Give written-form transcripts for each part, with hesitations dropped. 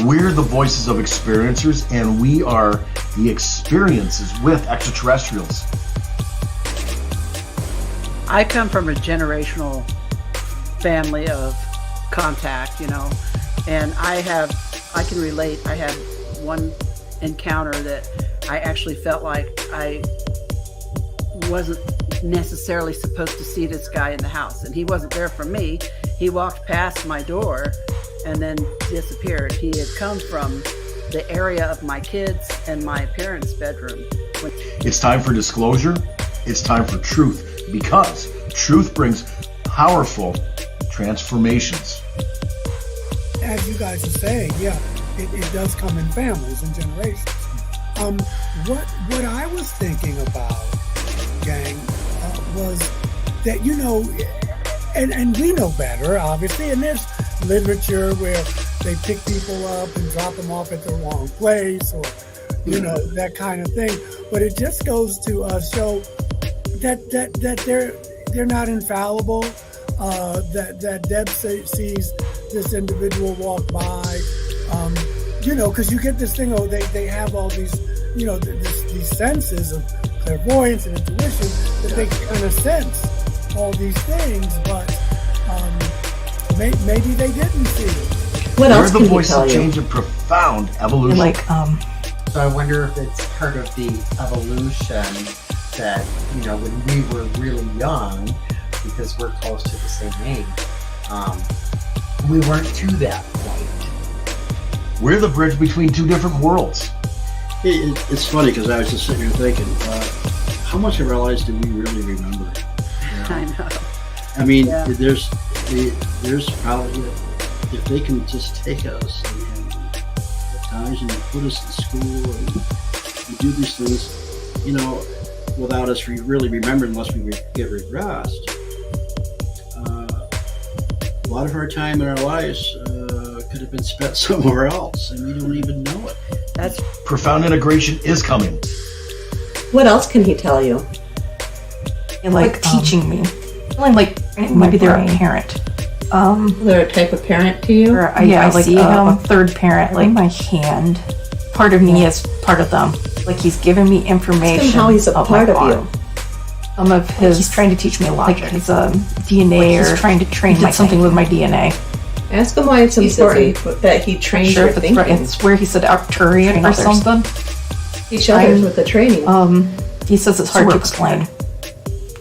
We're the voices of experiencers, and we are the experiences with extraterrestrials. I come from a generational family of contact, and I can relate. I had one encounter that I actually felt like I wasn't necessarily supposed to see this guy in the house, and he wasn't there for me. He walked past my door and then disappeared. He had come from the area of my kids and my parents' bedroom. It's time for disclosure. It's time for truth, because truth brings powerful transformations. As you guys are saying, it does come in families and generations. What I was thinking about, gang, was that, and we know better, obviously, and there's literature where they pick people up and drop them off at the wrong place, or, that kind of thing. But it just goes to show that they're not infallible, that Deb sees this individual walk by, because you get this thing, they have all these, these senses of clairvoyance and intuition that they kind of sense all these things, but maybe they didn't see it. What else can the voice he tell of you? change and profound evolution. So I wonder if it's part of the evolution that, when we were really young, because we're close to the same age, we weren't to that point. We're the bridge between two different worlds. It's funny because I was just sitting here thinking, how much of our lives do we really remember? I know. I mean, there's probably, if they can just take us and at times and put us in school and do these things, without us really remembering, unless we get regressed. A lot of our time in our lives could have been spent somewhere else, and we don't even know it. That's Profound integration is coming. What else can he tell you? Teaching me. Maybe they're a parent. They're a type of parent to you? Or I see a third parent, my hand. Part of me is part of them. He's giving me information. How he's a part of you. Some of his, he's trying to teach me logic. His DNA, or he's trying to train something with my DNA. Ask him why it's important that he trains your thinking. It's where he said Arcturian or something. Teach others with the training. He says it's hard to explain.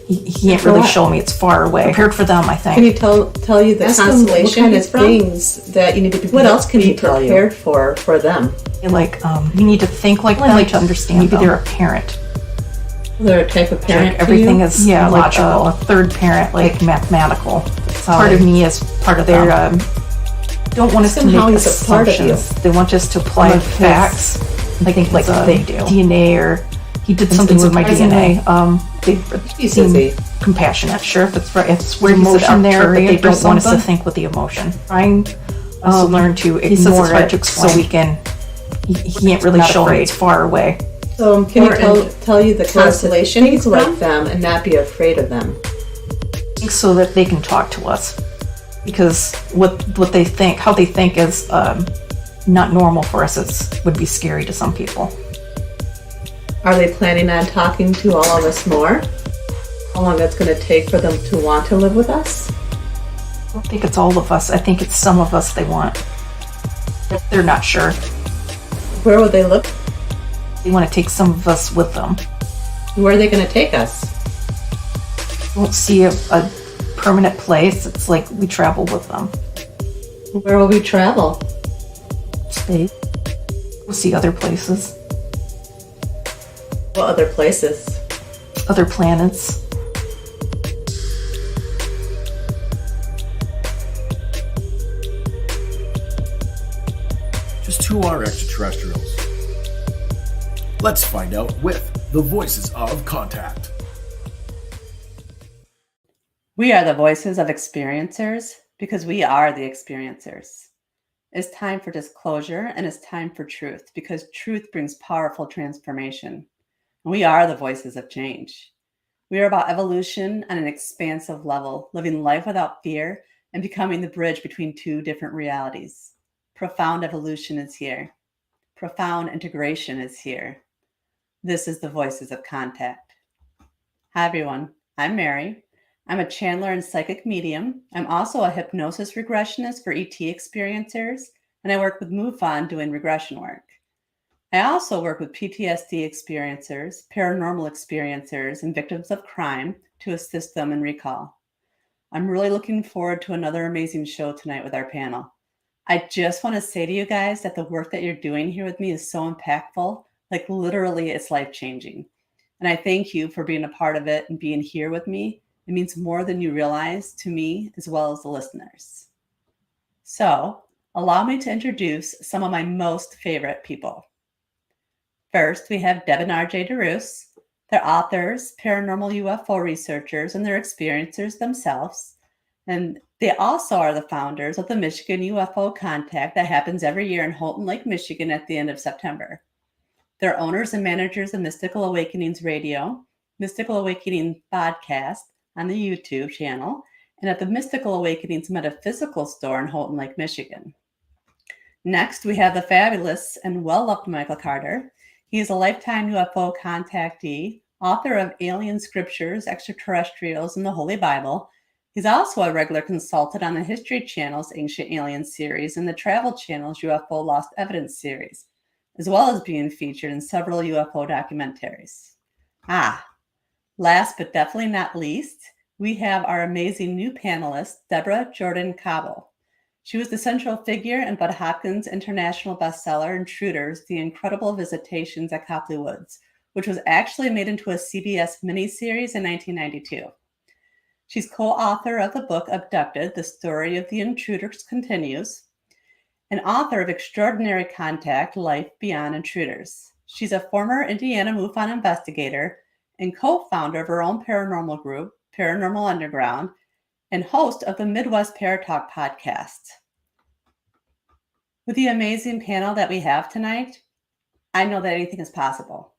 He can't really show me. It's far away. Prepared for them, I think. Can he tell you the constellation kind of things that you need to be? What else can he tell you? Prepared for them. You need to think like them to understand. Maybe they're a parent. They're a type of parent. Everything is logical. A third parent, mathematical. Part of me is part of their. Don't want us to make assumptions. They want us to apply facts. They think like they do. DNA, or he did something with my DNA. They seem compassionate. Sure, if it's right, it's where emotion there, but they don't want us to think with the emotion. Trying to learn to ignore it, so we can. He can't really show me. It's far away. So can you tell you the constellation? Think like them and not be afraid of them. So that they can talk to us, because what they think, how they think is not normal for us. Would be scary to some people. Are they planning on talking to all of us more? How long it's going to take for them to want to live with us? I don't think it's all of us. I think it's some of us they want. They're not sure. Where would they look? They want to take some of us with them. Where are they going to take us? We won't see a permanent place. It's like we travel with them. Where will we travel? Space. We'll see other places. What other places? Other planets. Just who are extraterrestrials? Let's find out with the Voices of Contact. We are the voices of experiencers because we are the experiencers. It's time for disclosure and it's time for truth, because truth brings powerful transformation. We are the voices of change. We are about evolution on an expansive level, living life without fear and becoming the bridge between two different realities. Profound evolution is here. Profound integration is here. This is the Voices of Contact. Hi, everyone. I'm Mary. I'm a channeler and psychic medium. I'm also a hypnosis regressionist for ET experiencers, and I work with MUFON doing regression work. I also work with PTSD experiencers, paranormal experiencers, and victims of crime to assist them in recall. I'm really looking forward to another amazing show tonight with our panel. I just want to say to you guys that the work that you're doing here with me is so impactful, like literally it's life-changing. And I thank you for being a part of it and being here with me. It means more than you realize to me as well as the listeners. So allow me to introduce some of my most favorite people. First, we have Deb and RJ DeRoos. They're authors, paranormal UFO researchers, and they're experiencers themselves. And they also are the founders of the Michigan UFO Contact that happens every year in Houghton Lake, Michigan at the end of September. They're owners and managers of Mystical Awakenings Radio, Mystical Awakening Vodcast on the YouTube channel, and at the Mystical Awakenings Metaphysical Store in Houghton Lake, Michigan. Next, we have the fabulous and well-loved Michael Carter. He is a lifetime UFO contactee, author of Alien Scriptures, Extraterrestrials, and the Holy Bible. He's also a regular consultant on the History Channel's Ancient Aliens series and the Travel Channel's UFO Lost Evidence series, as well as being featured in several UFO documentaries. Last but definitely not least, we have our amazing new panelist, Deborah Jordan Cabo. She was the central figure in Bud Hopkins' international bestseller, Intruders, The Incredible Visitations at Copley Woods, which was actually made into a CBS miniseries in 1992. She's co-author of the book Abducted, The Story of the Intruders Continues, and author of Extraordinary Contact, Life Beyond Intruders. She's a former Indiana MUFON investigator and co-founder of her own paranormal group, Paranormal Underground, and host of the Midwest Paratalk podcast. With the amazing panel that we have tonight, I know that anything is possible.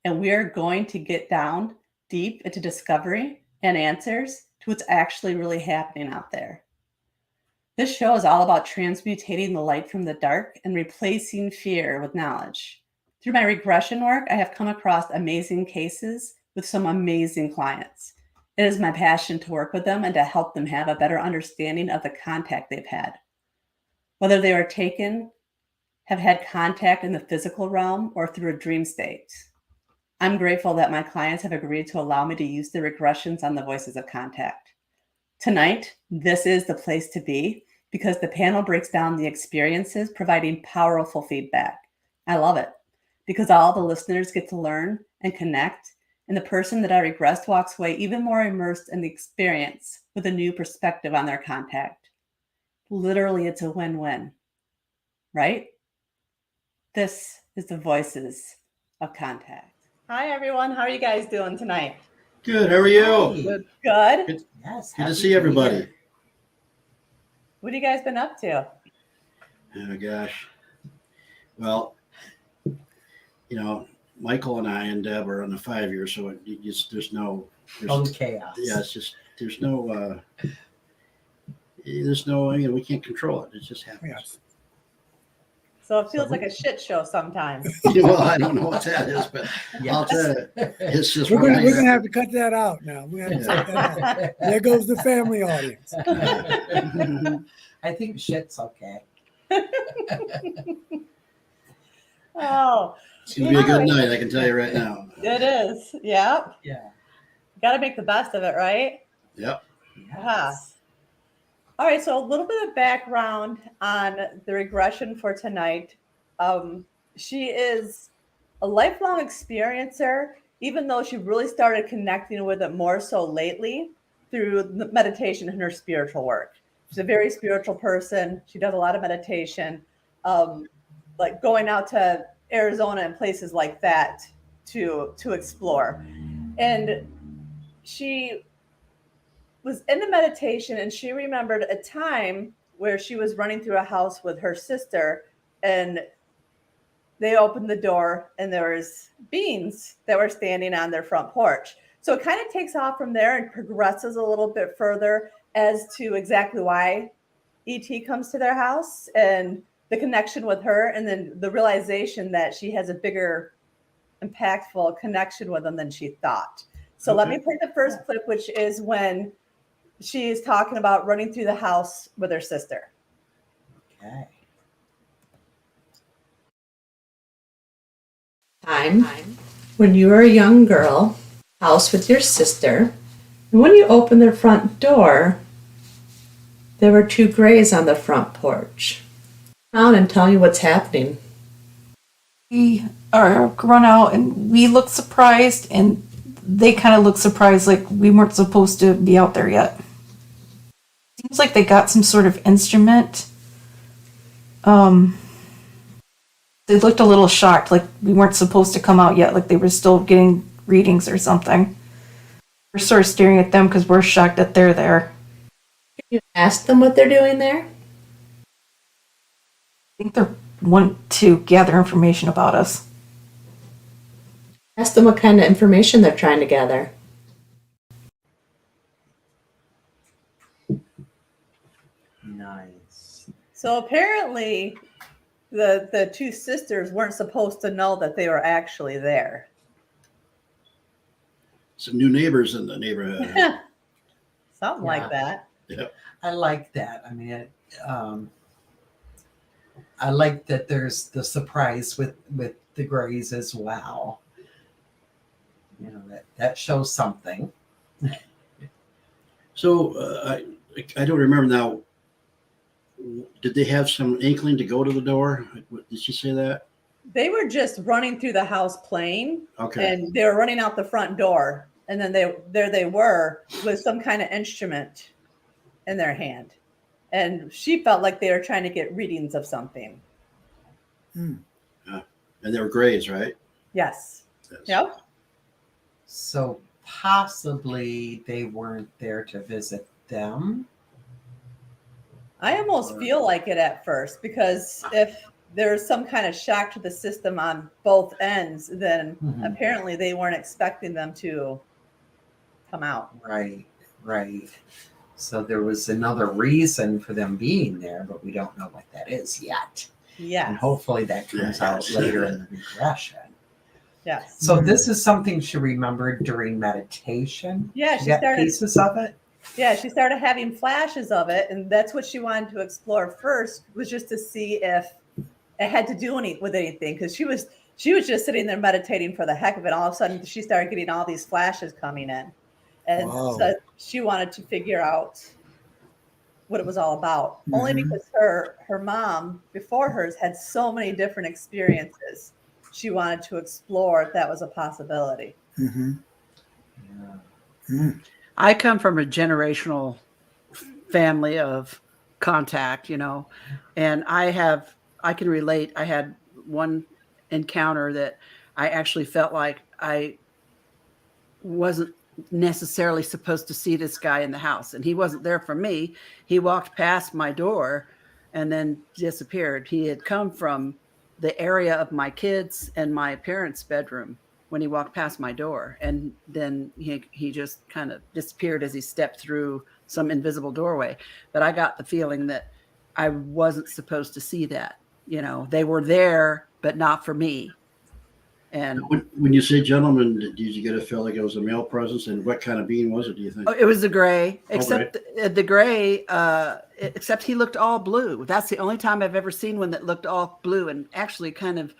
And we are going to get down deep into discovery and answers to what's actually really happening out there. This show is all about transmutating the light from the dark and replacing fear with knowledge. Through my regression work, I have come across amazing cases with some amazing clients. It is my passion to work with them and to help them have a better understanding of the contact they've had. Whether they are taken, have had contact in the physical realm, or through a dream state. I'm grateful that my clients have agreed to allow me to use the regressions on the Voices of Contact. Tonight, this is the place to be because the panel breaks down the experiences, providing powerful feedback. I love it because all the listeners get to learn and connect, and the person that I regressed walks away even more immersed in the experience with a new perspective on their contact. Literally, it's a win-win, right? This is the Voices of Contact. Hi, everyone. How are you guys doing tonight? Good. How are you? Good. Good. Yes. Good to see everybody. What have you guys been up to? Oh gosh. Well, Michael and I and Deb are on the 5 years, so there's no chaos. Yeah, it's just there's no we can't control it. It just happens. Yes. So it feels like a shit show sometimes. Well, I don't know what that is, but I'll tell you, it's just We're gonna have to cut that out now. We have to cut that out. There goes the family audience. I think shit's okay. Oh, it's gonna be a good night, I can tell you right now. It is. Yep. Yeah. Got to make the best of it, right? Yep. Yes. All right. So a little bit of background on the regression for tonight. She is a lifelong experiencer, even though she really started connecting with it more so lately through the meditation and her spiritual work. She's a very spiritual person. She does a lot of meditation, like going out to Arizona and places like that to explore. And she was in the meditation and she remembered a time where she was running through a house with her sister and they opened the door and there was beings that were standing on their front porch. So it kind of takes off from there and progresses a little bit further as to exactly why ET comes to their house and the connection with her, and then the realization that she has a bigger, impactful connection with them than she thought. So let me play the first clip, which is when she is talking about running through the house with her sister. Okay. Time when you were a young girl, house with your sister, and when you opened the front door, there were 2 grays on the front porch. Down and tell you what's happening. We are run out and we look surprised, and they kind of look surprised, like we weren't supposed to be out there yet. Seems like they got some sort of instrument. They looked a little shocked, like we weren't supposed to come out yet, like they were still getting readings or something. We're sort of staring at them because we're shocked that they're there. You ask them what they're doing there? I think they want to gather information about us. Ask them what kind of information they're trying to gather. Nice. So apparently the 2 sisters weren't supposed to know that they were actually there. Some new neighbors in the neighborhood. Something like that. Yep. I like that. I mean, I like that there's the surprise with the grays as well. You know, that shows something. So I don't remember now. Did they have some inkling to go to the door? Did she say that? They were just running through the house playing, Okay. and they were running out the front door, and then they were with some kind of instrument in their hand, and she felt like they were trying to get readings of something. And they were grays, right? Yes. Yes. Yep. So possibly they weren't there to visit them. I almost feel like it at first, because if there's some kind of shock to the system on both ends, then apparently they weren't expecting them to come out. Right. So there was another reason for them being there, but we don't know what that is yet. Yeah. And hopefully that comes out later in the regression. Yes. So this is something she remembered during meditation. Yeah, she she got started pieces of it. Yeah, she started having flashes of it, and that's what she wanted to explore first, was just to see if it had to do with anything, because she was just sitting there meditating for the heck of it. All of a sudden, she started getting all these flashes coming in, and so she wanted to figure out what it was all about. Only because her mom before hers had so many different experiences, she wanted to explore if that was a possibility. I come from a generational family of contact, and I can relate. I had one encounter that I actually felt like I wasn't necessarily supposed to see this guy in the house, and he wasn't there for me. He walked past my door and then disappeared. He had come from the area of my kids and my parents' bedroom when he walked past my door, and then he just kind of disappeared as he stepped through some invisible doorway. But I got the feeling that I wasn't supposed to see that. They were there, but not for me. And when you say gentleman, did you get a feel like it was a male presence? And what kind of being was it, do you think? it was the gray, except the gray, except he looked all blue. That's the only time I've ever seen one that looked all blue, and actually kind of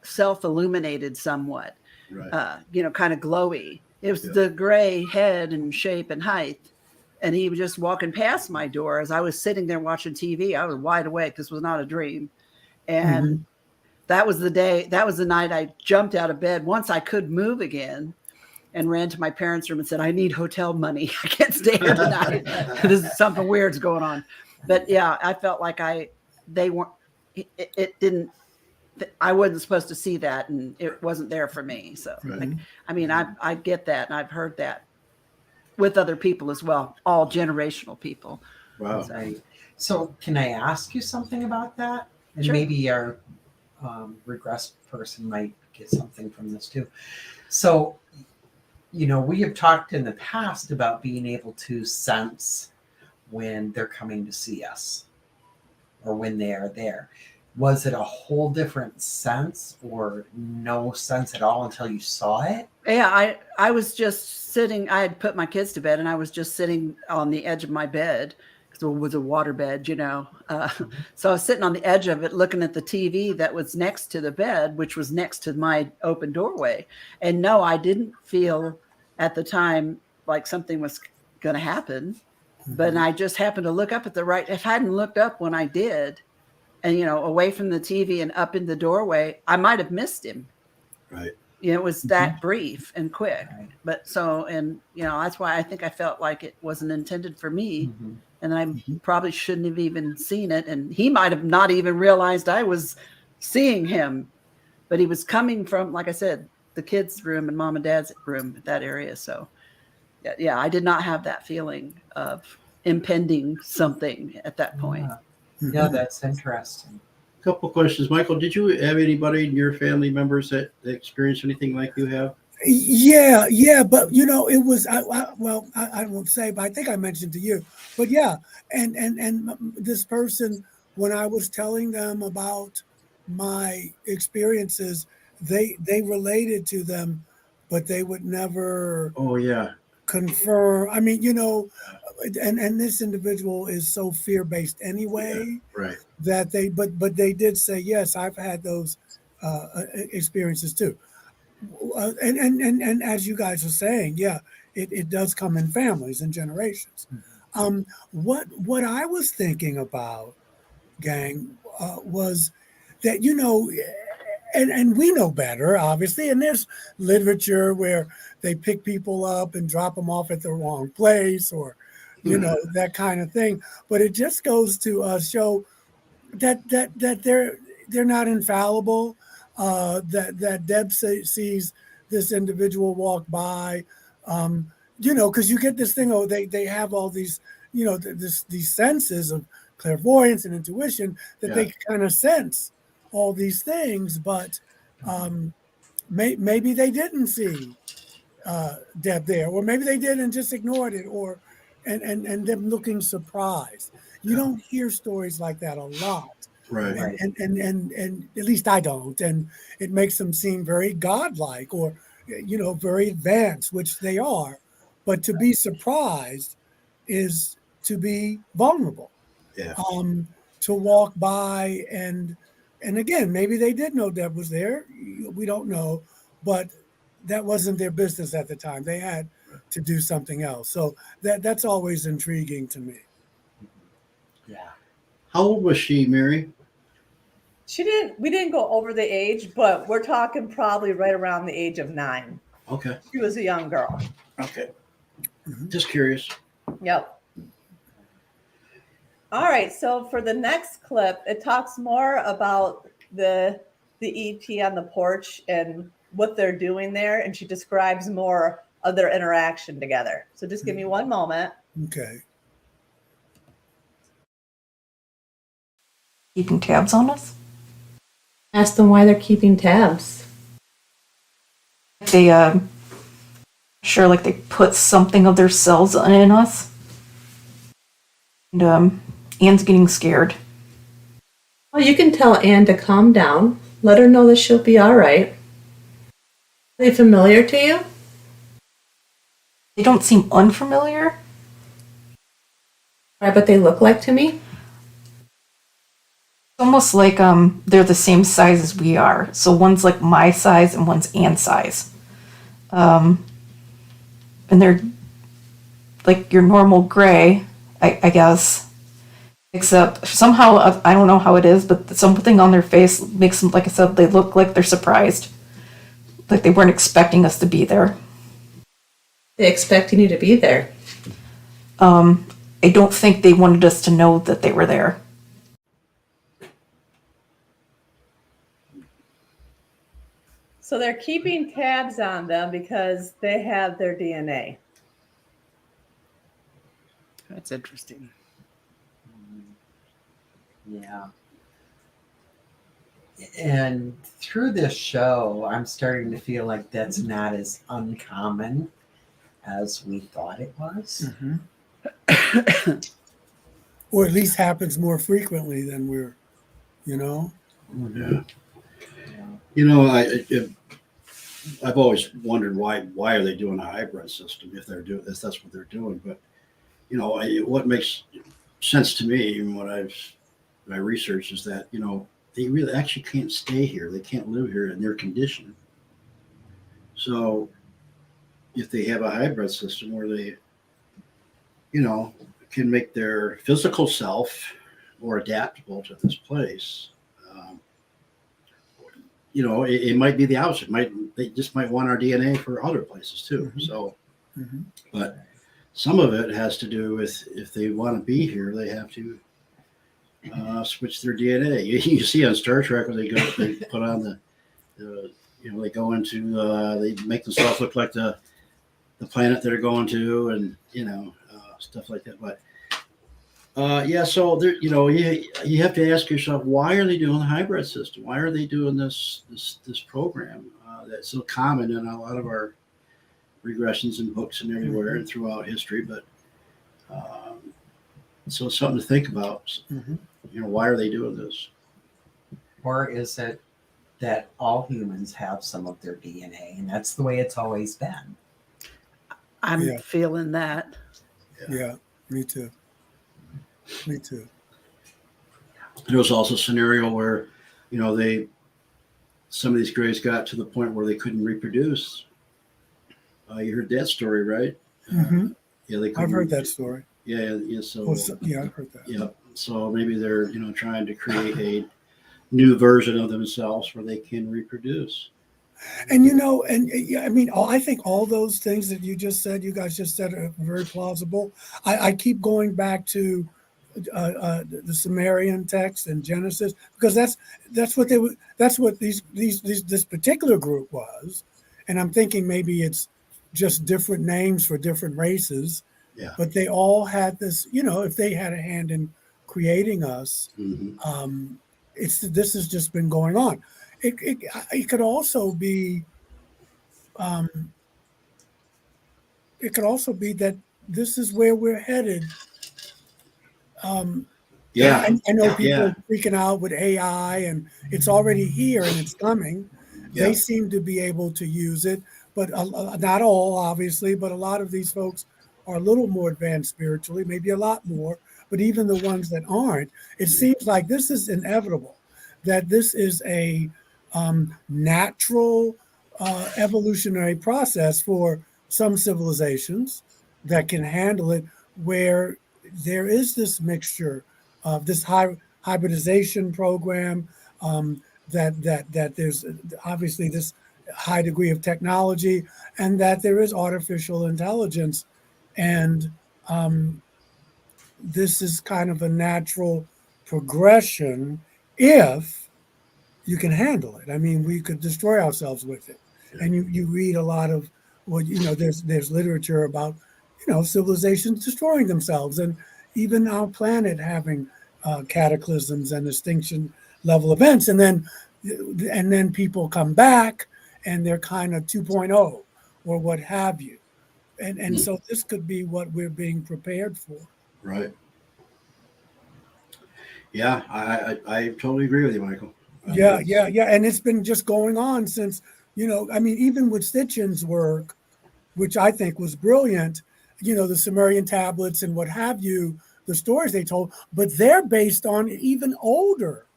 self-illuminated somewhat, Right. kind of glowy. It was the gray head and shape and height. And he was just walking past my door as I was sitting there watching TV. I was wide awake. This was not a dream. And that was the night I jumped out of bed once I could move again, and ran to my parents' room and said, I need hotel money. I can't stay here tonight. This is something weird's going on. But yeah, I felt like I wasn't supposed to see that, and it wasn't there for me. So, I get that, and I've heard that with other people as well, all generational people. Wow. So can I ask you something about that? And Sure. maybe our regress person might get something from this too. So, we have talked in the past about being able to sense when they're coming to see us. or when they are there. Was it a whole different sense or no sense at all until you saw it? Yeah, I was just sitting. I had put my kids to bed, and I was just sitting on the edge of my bed because it was a water bed, you know. So I was sitting on the edge of it, looking at the TV that was next to the bed, which was next to my open doorway. And no, I didn't feel at the time like something was going to happen. But I just happened to look up at the right. If I hadn't looked up when I did, and you know, away from the TV and up in the doorway, I might have missed him. Right. You know, it was that brief and quick. But so, and you know, that's why I think I felt like it wasn't intended for me, and I probably shouldn't have even seen it. And he might have not even realized I was seeing him, but he was coming from, like I said, the kids' room and mom and dad's room, that area. So, yeah, I did not have that feeling of impending something at that point. Yeah, that's interesting. Couple questions, Michael. Did you have anybody in your family members that experienced anything like you have? Yeah, but you know, it was I won't say, but I think I mentioned to you. But yeah, and this person, when I was telling them about my experiences, they related to them, but they would never Oh yeah. confirm. I mean, you know, and this individual is so fear-based anyway. Right. That but they did say, yes, I've had those experiences too. And as you guys are saying, yeah, it does come in families and generations. What I was thinking about, gang, was that, you know, and we know better, obviously, and there's literature where they pick people up and drop them off at the wrong place, or you know, that kind of thing. But it just goes to show that they're not infallible. That Deb sees this individual walk by, you know, because you get this thing. Oh, they have all these, you know, these senses of clairvoyance and intuition that they kind of sense all these things, but maybe they didn't see Deb there, or maybe they did and just ignored it, or and them looking surprised. You don't hear stories like that a lot. Right. And at least I don't. And it makes them seem very godlike, or, you know, very advanced, which they are. But to be surprised is to be vulnerable. Yeah. To walk by and again, maybe they did know Deb was there. We don't know, but that wasn't their business at the time. They had to do something else. So that's always intriguing to me. Yeah. How old was she, Mary? We didn't go over the age, but we're talking probably right around the age of 9. Okay. She was a young girl. Okay. Just curious. Yep. All right. So for the next clip, it talks more about the EP on the porch and what they're doing there, and she describes more of their interaction together. So just give me one moment. Okay. Keeping tabs on us? Ask them why they're keeping tabs. They sure, like they put something of their selves in us. And Anne's getting scared. Well, you can tell Anne to calm down. Let her know that she'll be all right. Are they familiar to you? They don't seem unfamiliar. Right, but they look like to me? Almost like they're the same size as we are. So one's like my size and one's Anne's size. And they're like your normal gray, I guess. Except somehow, I don't know how it is, but something on their face makes them, like I said, they look like they're surprised. Like they weren't expecting us to be there. They expecting you to be there. I don't think they wanted us to know that they were there. So they're keeping tabs on them because they have their DNA. That's interesting. Yeah. And through this show, I'm starting to feel like that's not as uncommon as we thought it was. or at least happens more frequently than we're, you know. Yeah. You know, I've always wondered why are they doing a hybrid system if that's what they're doing. But you know, what makes sense to me and my research is that they really actually can't stay here. They can't live here in their condition. So if they have a hybrid system where they can make their physical self more adaptable to this place. It might be the opposite. They just might want our DNA for other places too. Mm-hmm. So, Mm-hmm. but some of it has to do with if they want to be here, they have to switch their DNA. You see on Star Trek when they put on they go into they make themselves look like the planet they're going to, and stuff like that. But so there, you have to ask yourself, why are they doing the hybrid system? Why are they doing this program that's so common in a lot of our regressions and books and everywhere and throughout history? But so it's something to think about. Mm-hmm. Why are they doing this? Or is it that all humans have some of their DNA, and that's the way it's always been? I'm feeling that. Yeah, me too. Me too. There was also a scenario where, some of these grays got to the point where they couldn't reproduce. You heard that story, right? Mm-hmm. I've heard that story. Yeah. So I've heard that. Yeah. So maybe they're trying to create a new version of themselves where they can reproduce. And I think all those things that you guys just said, are very plausible. I keep going back to the Sumerian text and Genesis, because that's what this particular group was, and I'm thinking maybe it's just different names for different races. Yeah. But they all had this. If they had a hand in creating us, Mm-hmm. this has just been going on. It could also be. It could also be that this is where we're headed. I know people are freaking out with AI, and it's already here and it's coming. Yeah. They seem to be able to use it, but not all, obviously. But a lot of these folks are a little more advanced spiritually, maybe a lot more. But even the ones that aren't, it seems like this is inevitable. That this is a natural evolutionary process for some civilizations that can handle it, where there is this mixture of this hybridization program, that there's obviously this high degree of technology, and that there is artificial intelligence, and this is kind of a natural progression if you can handle it. I mean, we could destroy ourselves with it. And you read a lot of, there's literature about, civilizations destroying themselves, and even our planet having cataclysms and extinction level events. And then people come back and they're kind of 2.0 or what have you. And so this could be what we're being prepared for. Right. Yeah, I totally agree with you, Michael. Yeah. And it's been just going on since, even with Sitchin's work, which I think was brilliant, the Sumerian tablets and what have you, the stories they told, but they're based on even older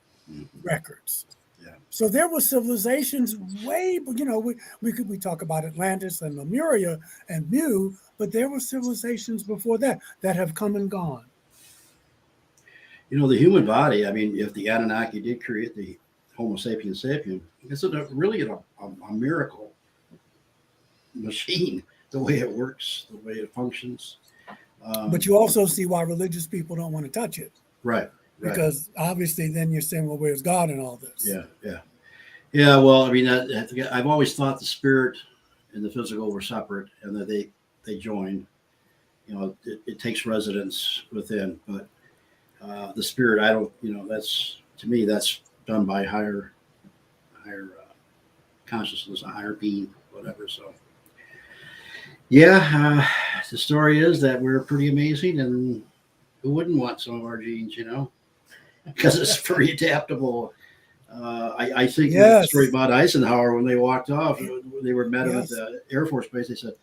records. Yeah. So there were civilizations way, we talk about Atlantis and Lemuria and Mu, but there were civilizations before that have come and gone. The human body, I mean, if the Anunnaki did create the Homo sapiens sapien, it's really a miracle machine, the way it works, the way it functions. But you also see why religious people don't want to touch it. Right. Because obviously then you're saying, well, where's God in all this? Yeah. Well, I mean, I've always thought the spirit and the physical were separate, and that they join. It takes residence within, but the spirit, I don't. That's, to me, that's done by higher consciousness, a higher being, whatever. So, the story is that we're pretty amazing, and who wouldn't want some of our genes, because it's very adaptable. I think the Yes. story about Eisenhower when they walked off, they were met him at Yes. the Air Force Base. They said,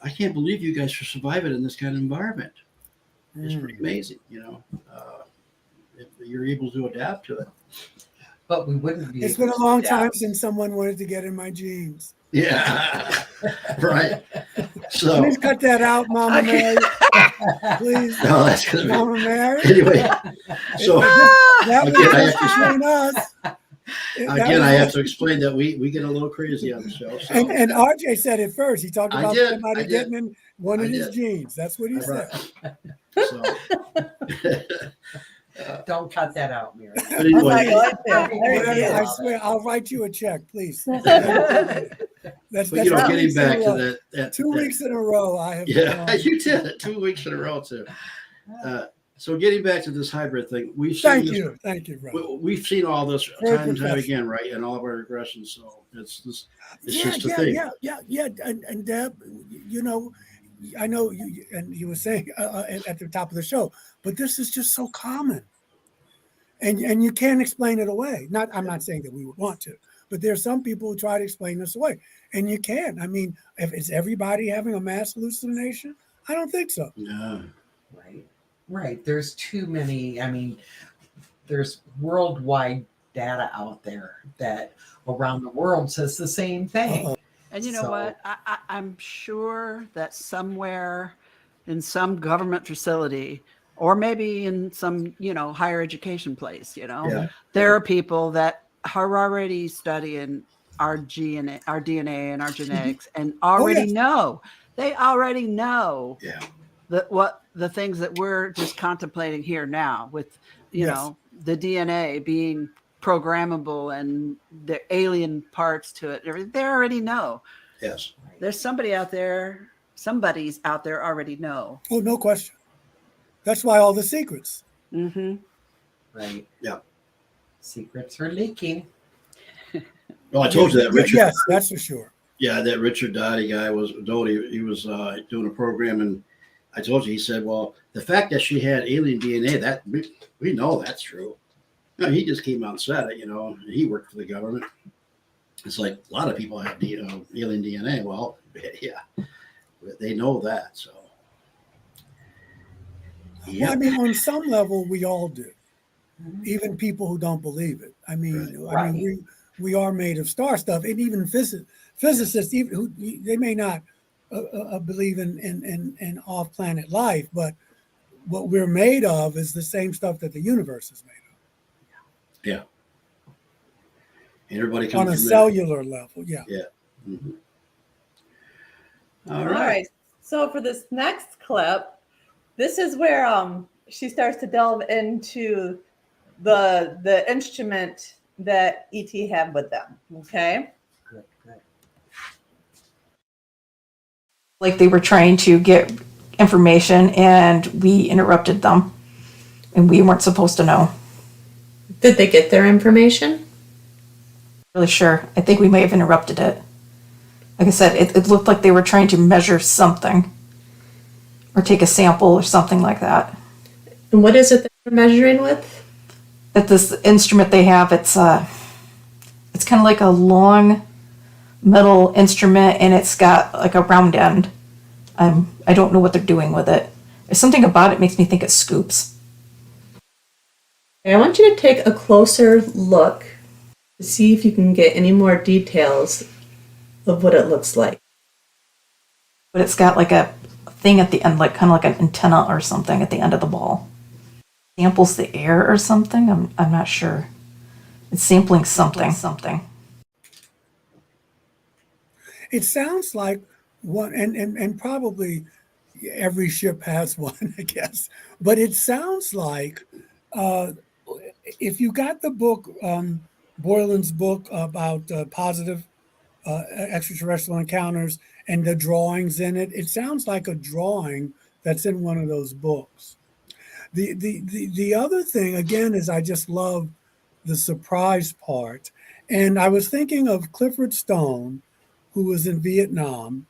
"I can't believe you guys are surviving in this kind of environment. It's pretty amazing, if you're able to adapt to it." But we wouldn't be. It's able been a to long adapt. time since someone wanted to get in my jeans. Yeah, right. So Please cut that out, Mama Mary. Please, no, that's gonna Mama Mary. be anyway. So That was Again, I just have to- between us. again, I have to explain that we get a little crazy on the show. So. And RJ said it first. He talked I about did, somebody I did. getting in one of I his did. jeans. That's what he said. So, Don't cut that out, Mary. but anyway, Mary, I swear, I'll write you a check, please. That's but 2 getting weeks in back a to row. that 2 weeks in a row, I have. yeah, gone. you did it 2 weeks in a row too. So getting back to this hybrid thing, we've Thank seen you, thank you, brother. we've seen all this Very time and time professional. again, right? In all of our regressions. So it's just a Yeah, thing. yeah. And Deb, I know you, and you were saying at the top of the show, but this is just so common, and you can't explain it away. I'm not saying that we would want to, but there are some people who try to explain this away, and you can't. I mean, is everybody having a mass hallucination? I don't think so. Yeah. Right. There's too many. I mean, there's worldwide data out there that around the world says the same thing. Uh-oh. And you know So- what? I'm sure that somewhere in some government facility, or maybe in some, higher education place, Yeah. there are people that are already studying our DNA and our genetics and already yes. know. They already know Yeah. the things that we're just contemplating here now with, Yes. the DNA being programmable and the alien parts to it. They already know. Yes. There's somebody's out there already know. Oh, no question. That's why all the secrets. Mm-hmm. Right. Yeah. Secrets are leaking. Well, I told you that Richard. Yes, that's for sure. Yeah, that Richard Doty guy was he was doing a program, and I told you, he said, well, the fact that she had alien DNA, that we know that's true. No, he just came out and said it, he worked for the government. It's like a lot of people have alien DNA. Well, yeah, they know that. So, Well, I mean, on some level, we all do. Even people who don't believe it. I mean, Right. we are made of star stuff, and even physicists, even who they may not believe in off-planet life, but what we're made of is the same stuff that the universe is made yeah. Everybody of comes on a from there. cellular level. Yeah. Mhm. All right. So for this next clip, this is where she starts to delve into the instrument that ET had with them. Okay. Good. Like they were trying to get information and we interrupted them and we weren't supposed to know. Did they get their information? Really sure. I think we may have interrupted it. Like I said, it looked like they were trying to measure something or take a sample or something like that. And what is it that they're measuring with? That this instrument they have, it's kind of like a long metal instrument and it's got like a round end. I don't know what they're doing with it. There's something about it makes me think it scoops. I want you to take a closer look to see if you can get any more details of what it looks like. But it's got like a thing at the end, like kind of like an antenna or something at the end of the ball. Samples the air or something? I'm not sure. It's sampling something. It sounds like one, and probably every ship has one, I guess. But it sounds like if you got the book, Boylan's book about positive extraterrestrial encounters and the drawings in it, it sounds like a drawing that's in one of those books. The other thing, again, is I just love the surprise part. And I was thinking of Clifford Stone, who was in Vietnam,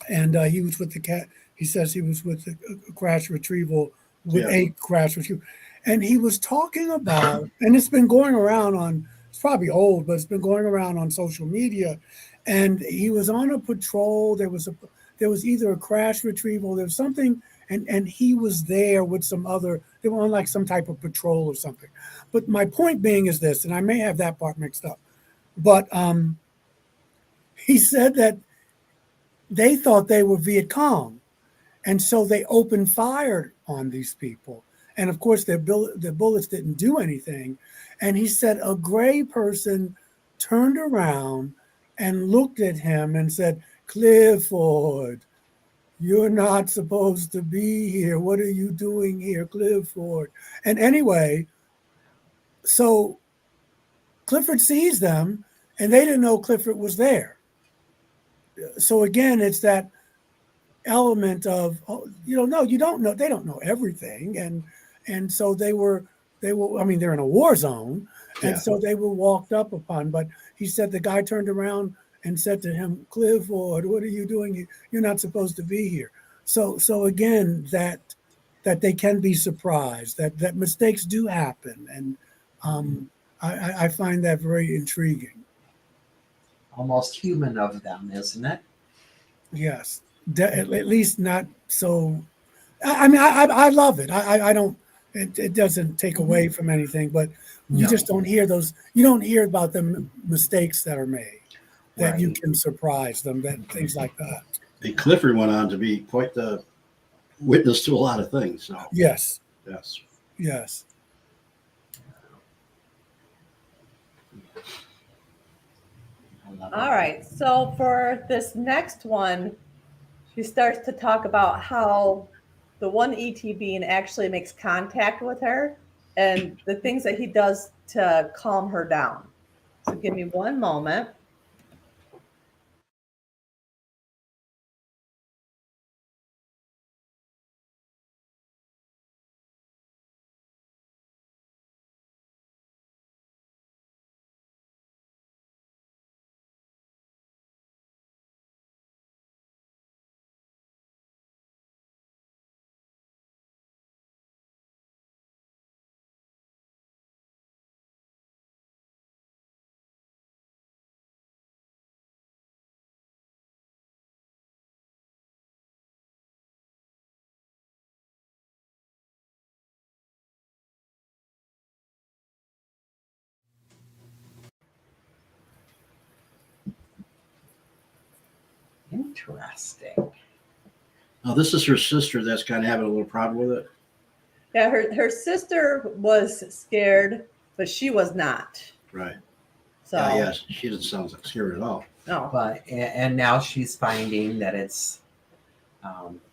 and he was with the cat. He says he was with the crash retrieval with a crash retrieval. And he was talking about, and it's been going around on, it's probably old, but it's been going around on social media. And he was on a patrol. There was either a crash retrieval, there was something, and he was there with some other, they were on like some type of patrol or something. But my point being is this, and I may have that part mixed up, but he said that they thought they were Viet Cong. And so they opened fire on these people. And of course, their bullets didn't do anything. And he said a gray person turned around and looked at him and said, Clifford, you're not supposed to be here. What are you doing here, Clifford? And anyway, so Clifford sees them, and they didn't know Clifford was there. So again, it's that element of, no, you don't know. They don't know everything, and so they were. I mean, they're in a war zone, and so they were walked up upon. But he said the guy turned around and said to him, Clifford, what are you doing? You're not supposed to be here. So again, that they can be surprised, that mistakes do happen, and I find that very intriguing. Almost human of them, isn't it? Yes, at least not so. I mean, I love it. I don't. It doesn't take away from anything, but you just don't hear those. You don't hear about the mistakes that are made, that you can surprise them, that things like that. And Clifford went on to be quite the witness to a lot of things. So Yes. yes. All right. So for this next one, she starts to talk about how the one ET being actually makes contact with her and the things that he does to calm her down. So give me one moment. Interesting. Now this is her sister that's kind of having a little problem with it. Yeah, her sister was scared, but she was not. Right. So Yes, she doesn't sound like scared at all. no. But and now she's finding that it's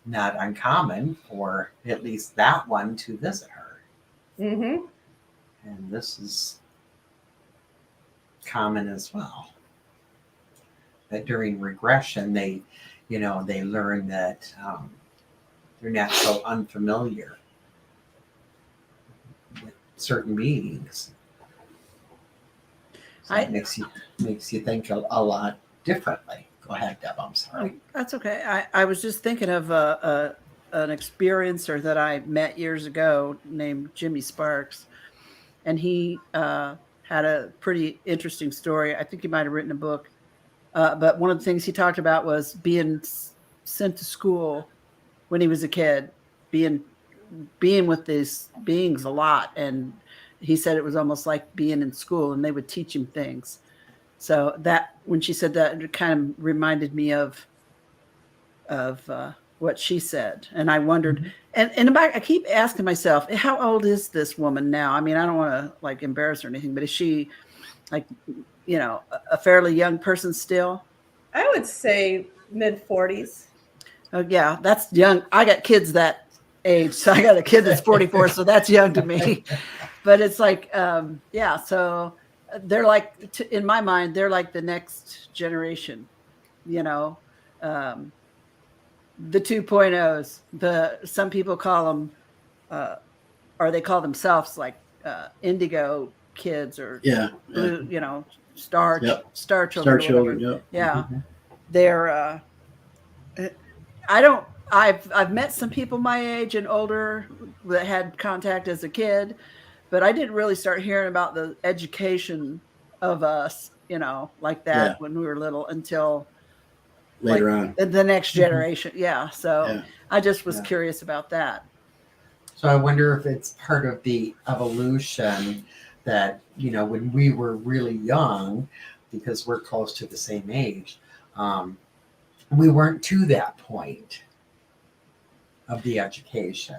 not uncommon for at least that one to visit her. Mm-hmm. And this is common as well. That during regression, they learn that they're not so unfamiliar with certain beings. So it makes you think a lot differently. Go ahead, Deb. I'm sorry. That's okay. I was just thinking of an experiencer that I met years ago named Jimmy Sparks, and he had a pretty interesting story. I think he might have written a book, but one of the things he talked about was being sent to school when he was a kid, being with these beings a lot, and he said it was almost like being in school, and they would teach him things. So that when she said that, it kind of reminded me of what she said, and I wondered. And I keep asking myself, how old is this woman now? I mean, I don't want to like embarrass her or anything, but is she like, a fairly young person still? I would say mid-40s. Oh yeah, that's young. I got kids that age, so I got a kid that's 44, so that's young to me. But it's like, so they're like, in my mind, they're like the next generation, the 2.0s. Some people call them, or they call themselves like indigo kids or blue, star children. Star children. Yep. Yeah, they're. I don't I've met some people my age and older that had contact as a kid, but I didn't really start hearing about the education of us, like that Yeah. when we were little until like Later on. the next Mhm. generation. Yeah. So Yeah. I just was Yeah. curious about that. So I wonder if it's part of the evolution that, when we were really young, because we're close to the same age, um, we weren't to that point of the education.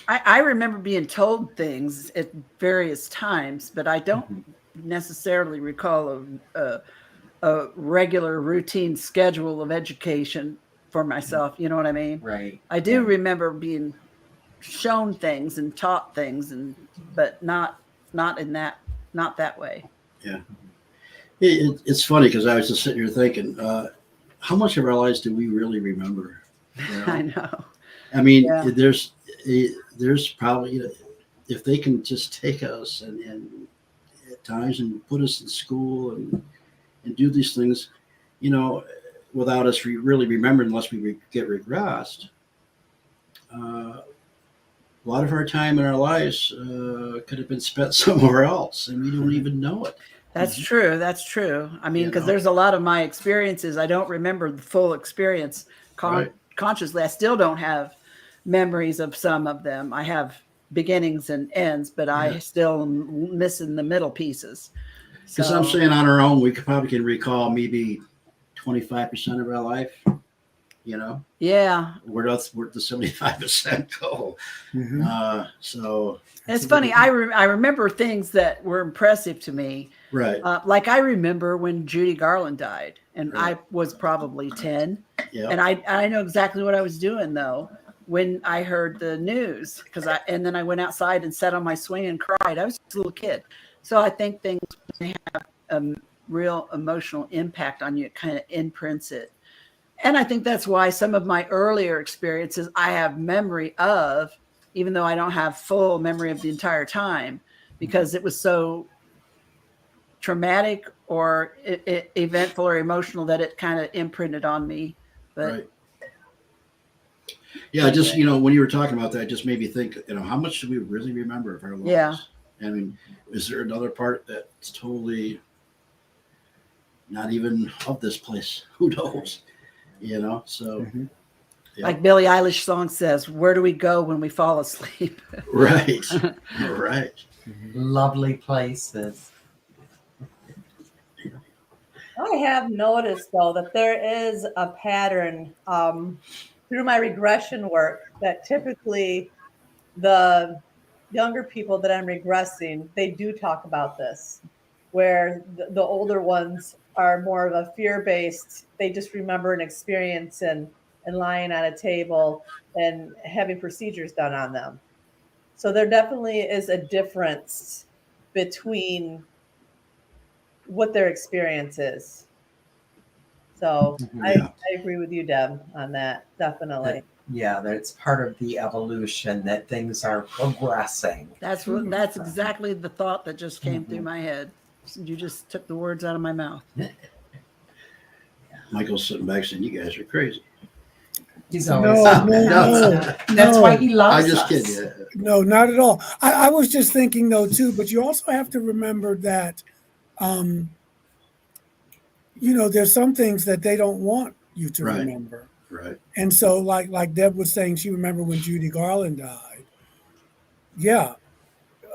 I remember being told things at various times, but I don't Mhm. necessarily recall a regular routine schedule of education for myself. You know what I mean? Right. I do Yeah. remember being shown things and taught things, but not in that not that way. Yeah. It's funny because I was just sitting here thinking, how much of our lives do we really remember? You I know, know. I mean, Yeah. there's probably, if they can just take us and at times and put us in school and do these things, you know, without us really remembering unless we get regressed. Uh, a lot of our time in our lives could have been spent somewhere else, and we don't even know it. That's true. That's true. I mean, You because know, there's a lot of my experiences. I don't remember the full experience right? consciously. I still don't have memories of some of them. I have beginnings and ends, but Yeah. I still am missing the middle pieces. Because I'm So, saying on our own, we probably can recall maybe 25% of our life. You know, yeah. where the 75% go. Mhm. So And it's a good funny. I remember things that were impressive to me. right, Like I remember when Judy Garland died, and right, I was probably 10, yeah, and I know exactly what I was doing though when I heard the news and then I went outside and sat on my swing and cried. I was just a little kid, so I think things a real emotional impact on you. It kind of imprints it, and I think that's why some of my earlier experiences I have memory of, even though I don't have full memory of the entire time, because it was so traumatic or eventful or emotional that it kind of imprinted on me. But right. Yeah, just anyway, when you were talking about that, it just made me think. How much do we really remember of our yeah. lives? I mean, is there another part that's totally not even of this place? Who knows? So Mhm. yeah, Like Billie Eilish song says, where do we go when we fall asleep? right, right. Lovely places. I have noticed, though, that there is a pattern through my regression work that typically the younger people that I'm regressing, they do talk about this, where the older ones are more of a fear-based, they just remember an experience and lying on a table and having procedures done on them. So there definitely is a difference between what their experience is. So I, Mhm. Yeah, I agree with you, Deb, on that. Definitely. That's part of the evolution that things are progressing. That's exactly the thought that just came through Mhm. my head. You just took the words out of my mouth. Michael's sitting back saying, "You guys are crazy." He's No, always no, No, That's why no, he I loves just us. kidding you. no, not at all. I was just thinking though too, but you also have to remember that um, there's some things that they don't want you to Right, remember. right. And so like Deb was saying, she remembered when Judy Garland died. Yeah,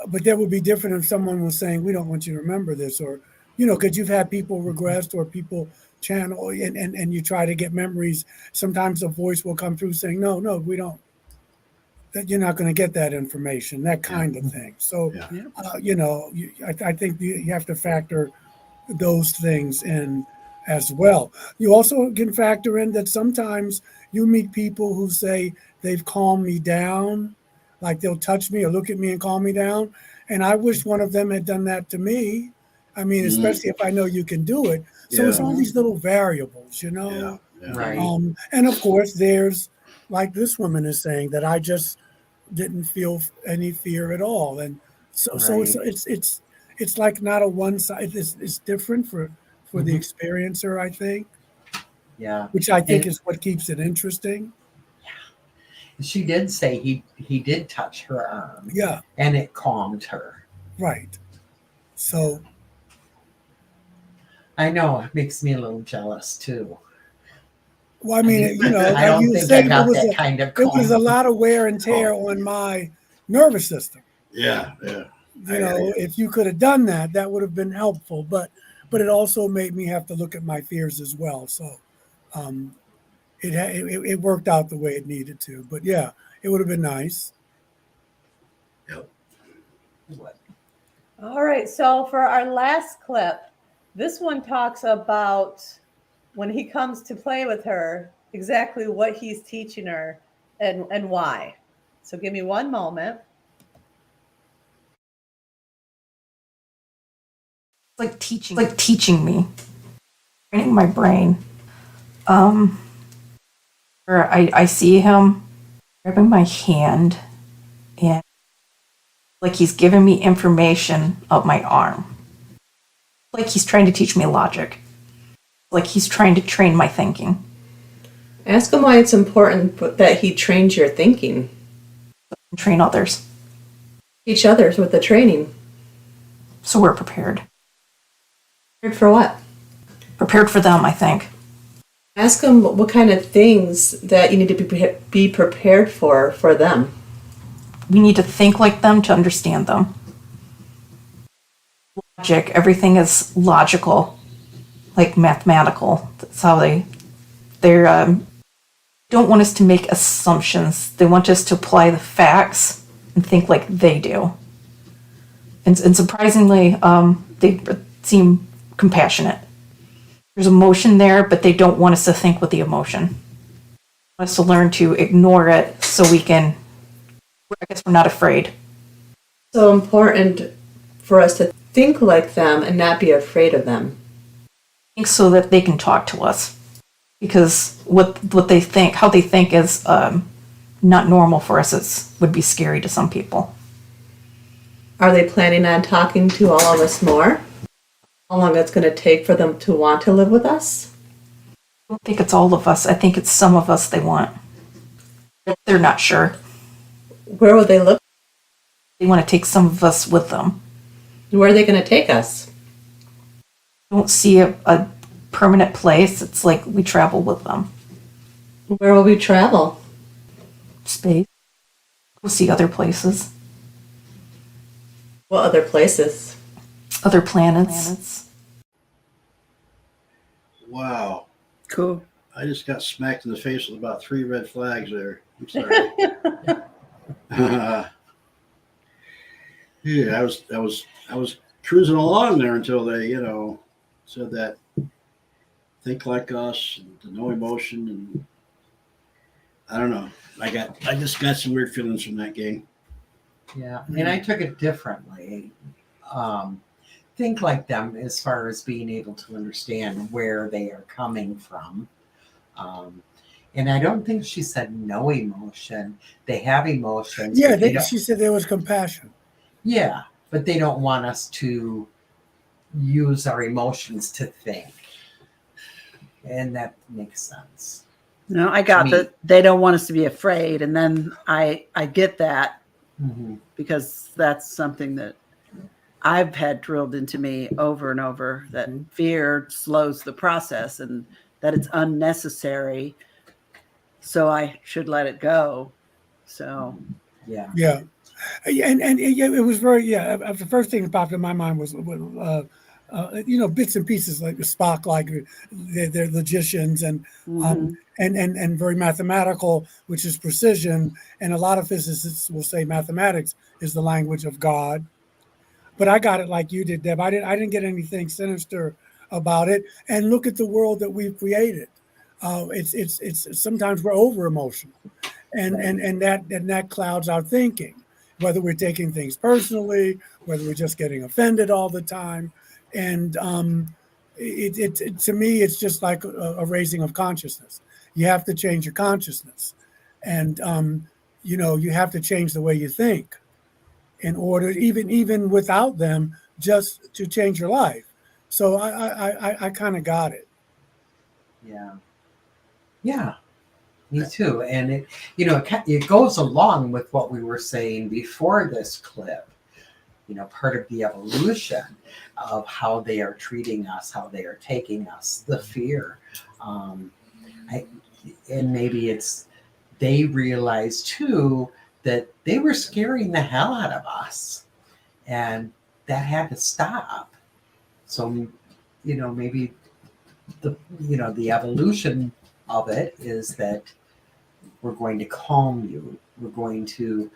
but that would be different if someone was saying, we don't want you to remember this, or because you've had people regressed or people channel and you try to get memories. Sometimes a voice will come through saying, no, no, we don't, that you're not going to get that information, that Yeah, kind of thing. So yeah, Yeah. I think you have to factor those things in as well. You also can factor in that sometimes you meet people who say they've calmed me down, like they'll touch me or look at me and calm me down. And I wish one of them had done that to me. I mean, mm, especially if I know you can do it. So it's yeah, all these little variables, you yeah, know. yeah. Right. And of course, there's like this woman is saying that I just didn't feel any fear at all, and so Right. it's like not a one side. It's different for the Mhm. experiencer, I think, Yeah. which I think And is what keeps it interesting. She did say he did touch her arm. Yeah, And it calmed her. right. So, I know, it makes me a little jealous too. well, I mean, I like don't you think said, I got that kind of it was a calm. lot of wear and tear on my nervous system. Yeah. If you could have done that, that would have been helpful. But it also made me have to look at my fears as well. So, um, it worked out the way it needed to. But yeah, it would have been nice. Yep. All right, so for our last clip, this one talks about when he comes to play with her, exactly what he's teaching her and why. So give me one moment. It's like teaching me, training my brain. Where I see him grabbing my hand and like he's giving me information of my arm. Like he's trying to teach me logic. Like he's trying to train my thinking. Ask him why it's important that he trains your thinking. And train others. Teach others with the training. So we're prepared. Prepared for what? Prepared for them, I think. Ask him what kind of things that you need to be prepared for them. We need to think like them to understand them. Logic, everything is logical, like mathematical. That's how they don't want us to make assumptions. They want us to apply the facts and think like they do. And surprisingly, they seem compassionate. There's emotion there, but they don't want us to think with the emotion. They want us to learn to ignore it so we can, I guess we're not afraid. So important for us to think like them and not be afraid of them. I think so that they can talk to us. Because what they think, how they think is not normal for us. Would be scary to some people. Are they planning on talking to all of us more? How long it's going to take for them to want to live with us? I don't think it's all of us. I think it's some of us they want. They're not sure. Where will they live? They want to take some of us with them. Where are they going to take us? I don't see a permanent place. It's like we travel with them. Where will we travel? Space. We'll see other places. What other places? Other planets. Wow. Cool. I just got smacked in the face with about 3 red flags there. I'm sorry. Yeah, I was cruising along there until they, said that think like us and no emotion, and I don't know. I just got some weird feelings from that game. Yeah, and I took it differently. Think like them as far as being able to understand where they are coming from. And I don't think she said no emotion. They have emotions. Yeah, but she said there was compassion. yeah, but they don't want us to use our emotions to think. And that makes sense. No, I got that they don't want us to be afraid. And then I get that because that's something that I've had drilled into me over and over, that fear slows the process and that it's unnecessary. So I should let it go. So, yeah. Yeah. And it was very, the first thing that popped in my mind was, bits and pieces like Spock, like they're logicians and very mathematical, which is precision. And a lot of physicists will say mathematics is the language of God. But I got it like you did, Deb. I didn't get anything sinister about it. And look at the world that we've created. It's sometimes we're over emotional, and that clouds our thinking. Whether we're taking things personally, whether we're just getting offended all the time, and to me, it's just like a raising of consciousness. You have to change your consciousness, and you have to change the way you think in order, even without them, just to change your life. So I kind of got it. Yeah. Yeah. Me too. And it goes along with what we were saying before this clip. Part of the evolution of how they are treating us, how they are taking us, the fear. And maybe they realize too that they were scaring the hell out of us, and that had to stop. So, maybe the evolution of it is that we're going to calm you. We're going to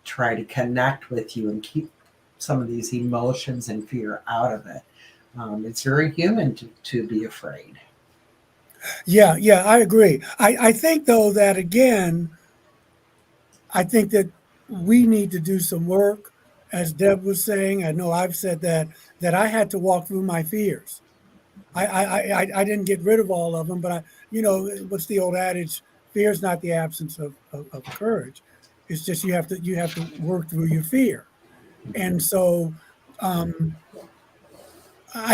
try to connect with you and keep some of these emotions and fear out of it. It's very human to be afraid. Yeah, I agree. I think though that again, I think that we need to do some work, as Deb was saying. I know I've said that I had to walk through my fears. I didn't get rid of all of them, but what's the old adage? Fear is not the absence of courage. It's just you have to work through your fear. And so I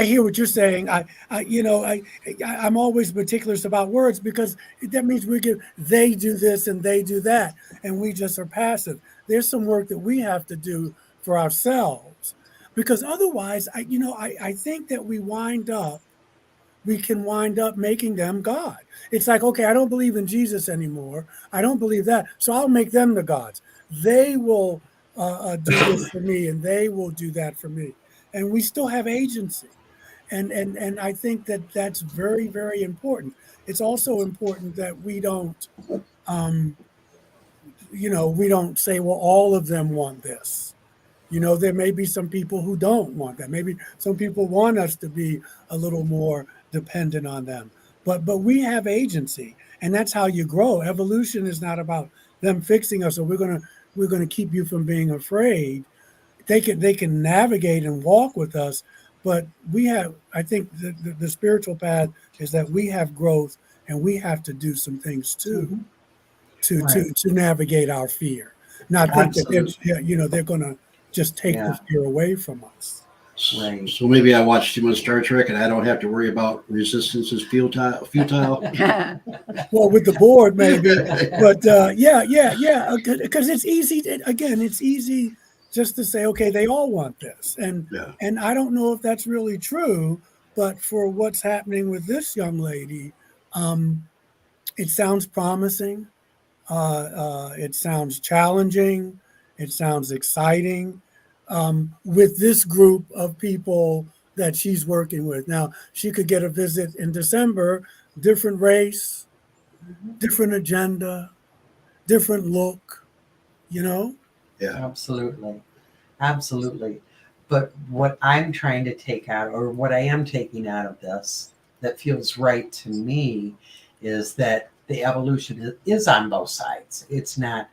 hear what you're saying. I'm always meticulous about words because that means they do this and they do that, and we just are passive. There's some work that we have to do for ourselves, because otherwise, I think that we can wind up making them God. It's like, okay, I don't believe in Jesus anymore. I don't believe that, so I'll make them the gods. They will do this for me, and they will do that for me, and we still have agency. And I think that that's very, very important. It's also important that we don't, we don't say, well, all of them want this. There may be some people who don't want that. Maybe some people want us to be a little more dependent on them. But we have agency, and that's how you grow. Evolution is not about them fixing us, or we're gonna keep you from being afraid. They can navigate and walk with us, but I think the spiritual path is that we have growth, and we have to do some things too, to navigate our fear. Not think that they're gonna just take the fear away from us. Right. So maybe I watch too much Star Trek and I don't have to worry about resistance is futile. Well, with the board maybe, but because it's easy. It's easy just to say, okay, they all want this, and I don't know if that's really true. But for what's happening with this young lady, it sounds promising. It sounds challenging. It sounds exciting. With this group of people that she's working with. Now, she could get a visit in December, different race, different agenda, different look, Yeah. Absolutely. But what I'm trying to take out, or what I am taking out of this that feels right to me, is that the evolution is on both sides. It's not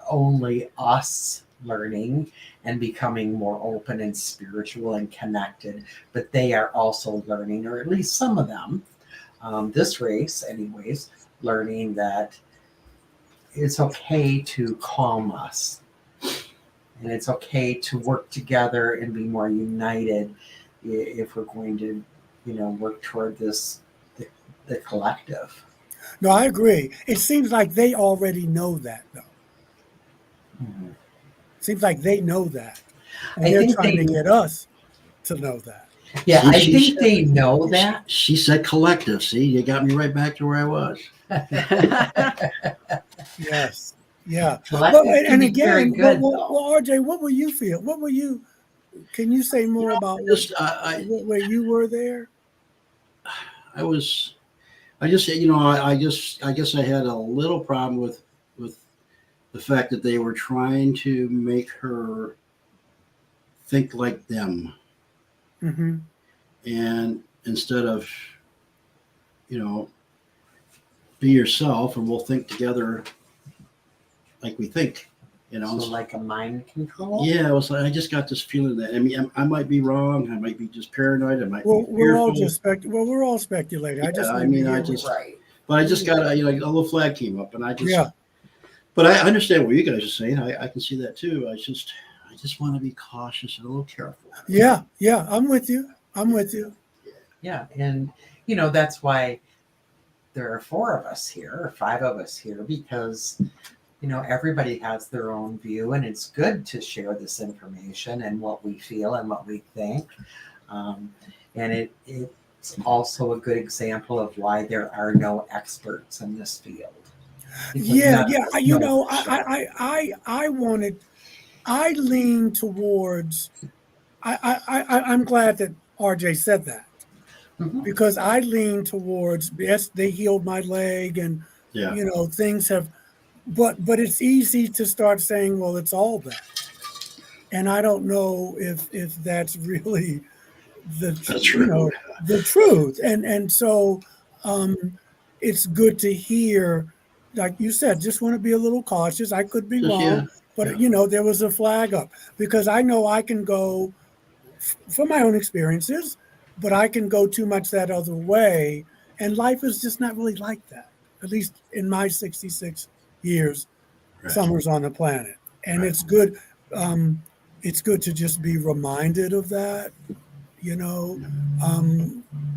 only us learning and becoming more open and spiritual and connected, but they are also learning, or at least some of them, this race anyways, learning that it's okay to calm us, and it's okay to work together and be more united if we're going to work toward this, the collective. No, I agree. It seems like they already know that, though. Mm-hmm. Seems like they know that. And they're trying to get us to know that. Yeah, I think they know that. She said collective. See, you got me right back to where I was. Yes. Yeah. And again, RJ, what will you feel? Can you say more about where you were there? I guess I had a little problem with the fact that they were trying to make her think like them. Mm-hmm. And instead of, be yourself and we'll think together like we think, So like a mind control? Yeah, it was like, I just got this feeling that, I might be wrong. I might be just paranoid. I might be we're all just we're all speculating. Right. But I just got a little flag came up, and But I understand what you guys are saying. I can see that too. I just want to be cautious and a little careful. Yeah, I'm with you. Yeah, and that's why there are 4 of us here, or 5 of us here, because everybody has their own view, and it's good to share this information and what we feel and what we think. And it's also a good example of why there are no experts in this field. I lean towards. I'm glad that RJ said that, because I lean towards, yes, they healed my leg, and things have, but it's easy to start saying, well, it's all that, and I don't know if that's really the truth, and so it's good to hear, like you said, just want to be a little cautious. I could be wrong, but there was a flag up, because I know I can go from my own experiences, but I can go too much that other way, and life is just not really like that, at least in my 66 years summers on the planet. And it's good to just be reminded of that,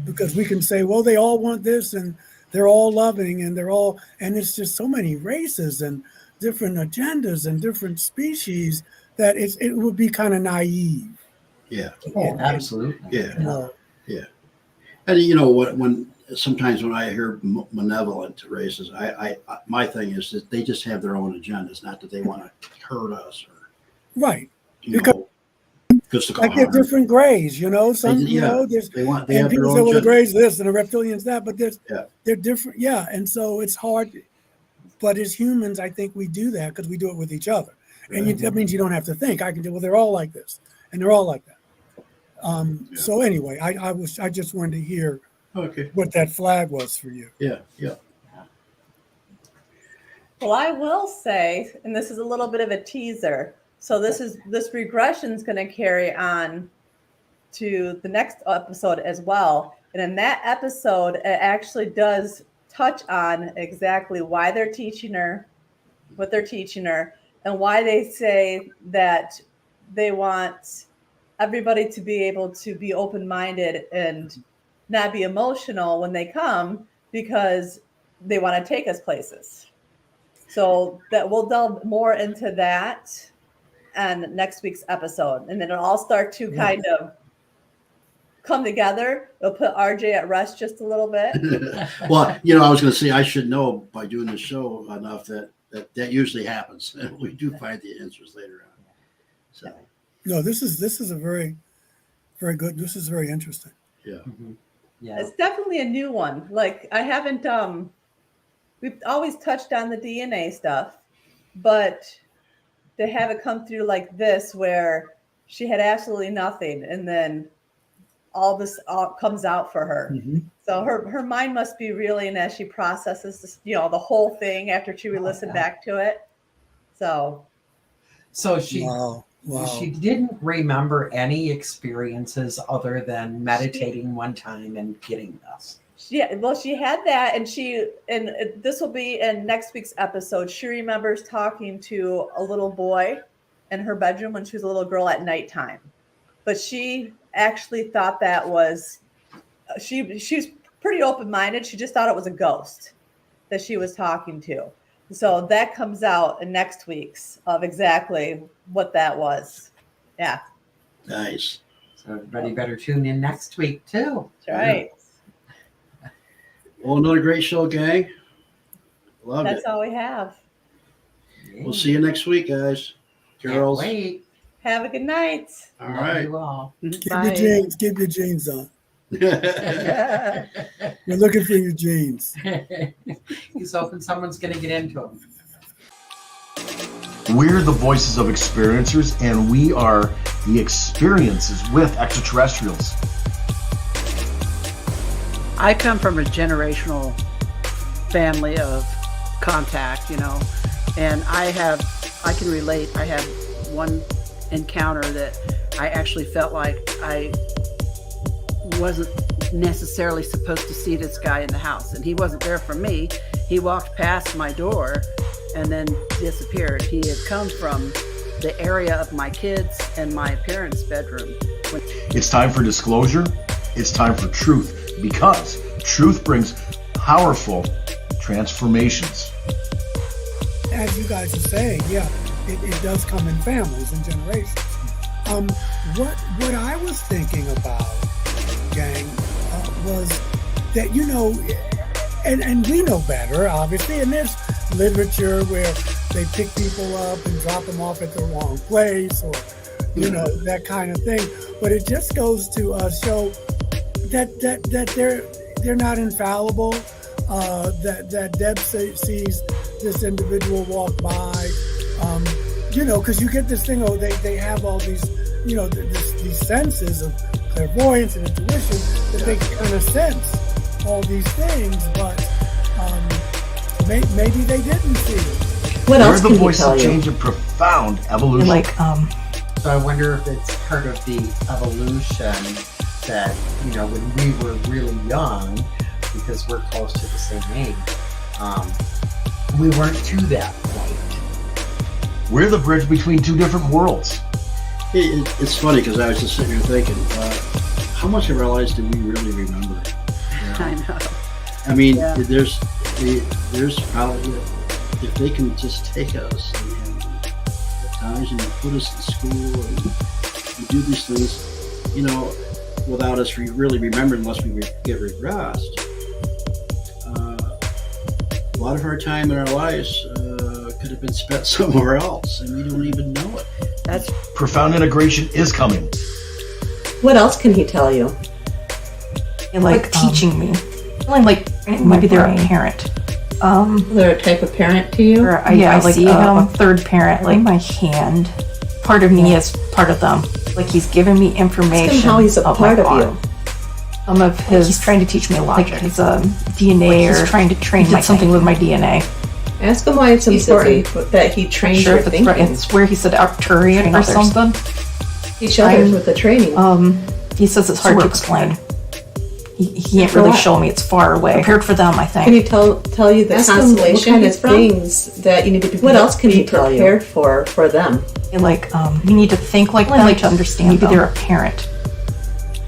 because we can say, well, they all want this, and they're all loving, and and it's just so many races and different agendas and different species that it would be kind of naive. Yeah. Absolutely. Yeah. And when sometimes when I hear malevolent races, I my thing is that they just have their own agendas, not that they want to hurt us or because like they're different grays, some they have people their say, own well, the agenda. grays this and the reptilians that, but they're different, and so it's hard. But as humans, I think we do that because we do it with each other, and that means you don't have to think. I can do, well, they're all like this, and they're all like that. So anyway, I just wanted to hear what that flag was for you. Yeah. Well, I will say, and this is a little bit of a teaser. So this regression is going to carry on to the next episode as well. And in that episode, it actually does touch on exactly why they're teaching her, what they're teaching her, and why they say that they want everybody to be able to be open-minded and not be emotional when they come, because they want to take us places. So that we'll delve more into that on next week's episode. And then it'll all start to kind of come together. It'll put RJ at rest just a little bit. Well, I was going to say, I should know by doing the show enough that usually happens. And we do find the answers later on. So. No, this is a very, very good. This is very interesting. Yeah. Mm-hmm. Yeah. It's definitely a new one. Like, I haven't, we've always touched on the DNA stuff, but to have it come through like this, where she had absolutely nothing, and then all this comes out for her. Mm-hmm. So her mind must be reeling as she processes this, the whole thing after she listened back to it. So she. Wow. She didn't remember any experiences other than meditating one time and getting this. Yeah, well, she had that, and this will be in next week's episode. She remembers talking to a little boy in her bedroom when she was a little girl at nighttime, but she actually thought that was she's pretty open-minded. She just thought it was a ghost that she was talking to. So that comes out in next week's of exactly what that was. Yeah. Nice. So everybody better tune in next week too. That's right. Well, another great show, gang. Loved it. That's all we have. We'll see you next week, guys. Girls. Can't wait. Have a good night. All Love right. you all. Keep your jeans on. We're looking for your jeans. He's hoping someone's going to get into them. We're the voices of experiencers, and we are the experiences with extraterrestrials. I come from a generational family of contact, and I can relate. I had one encounter that I actually felt like I wasn't necessarily supposed to see this guy in the house, and he wasn't there for me. He walked past my door and then disappeared. He had come from the area of my kids and my parents' bedroom. It's time for disclosure. It's time for truth, because truth brings powerful transformations. As you guys are saying, yeah, it does come in families and generations. What I was thinking about, gang, was that, you know, and we know better, obviously, and there's literature where they pick people up and drop them off at the wrong place, or, you know, that kind of thing. But it just goes to show that they're not infallible. That Deb sees this individual walk by, you know, because you get this thing, they have all these, you know, these senses of clairvoyance and intuition that they kind of sense all these things, but maybe they didn't see it. What else the can voice he tell of you? change and profound evolution. Like, So I wonder if it's part of the evolution that, you know, when we were really young, because we're close to the same age, we weren't to that point. We're the bridge between two different worlds. It's funny because I was just sitting here thinking, how much of our lives do we really remember? I know. I mean, Yeah. there's probably, if they can just take us and times and put us in school and do these things, you know, without us really remembering, unless we get regressed. A lot of our time in our lives could have been spent somewhere else, and we don't even know it. That's Profound integration is coming. What else can he tell you? like teaching me. Feeling like maybe they're a parent. They're a type of parent to you? Or I see a third parent, like my hand. Part of me is part of them. Like he's giving me information. Ask him how he's a part of you. Some of his, he's trying to teach me logic. Like his DNA, or trying to train my something with my DNA. Ask him why it's important that he trains your thinking. It's where he said Arcturian or something. Teach others with the training. He says it's hard to explain. He can't really show me. It's far away. Prepared for them, I think. Can he tell you the constellation kind of things that you need to be? What else can he tell you? Prepared for them. Like you need to think like them, like to understand. Maybe they're a parent.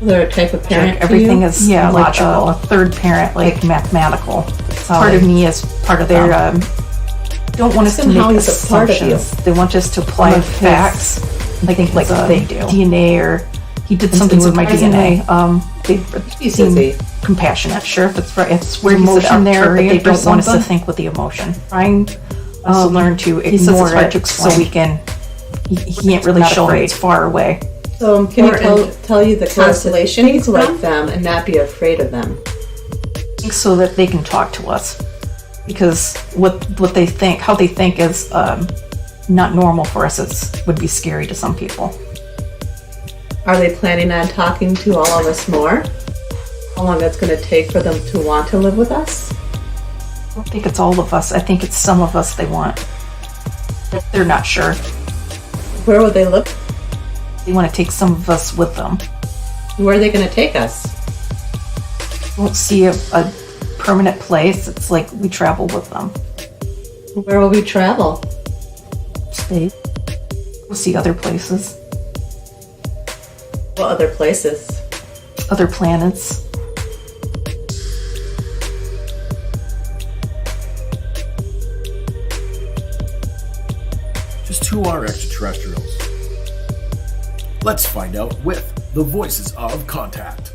They're a type of parent. Like everything is logical. Like a third parent, like mathematical. Part of me is part of their. Don't want us to make assumptions. They want us to apply facts. I think like they do. DNA, or he did something with my DNA. They seem compassionate. Sure, if it's right, it's where emotion there, but they don't want us to think with the emotion. Trying to learn to ignore it, so we can. He can't really show me. It's far away. So can he tell you the constellations like them and not be afraid of them? I think so that they can talk to us, because what they think, how they think is not normal for us. Would be scary to some people. Are they planning on talking to all of us more? How long it's going to take for them to want to live with us? I don't think it's all of us. I think it's some of us they want. They're not sure. Where would they live? They want to take some of us with them. Where are they going to take us? We won't see a permanent place. It's like we travel with them. Where will we travel? Stay. We'll see other places. What other places? Other planets. Just who are extraterrestrials? Let's find out with the Voices of Contact.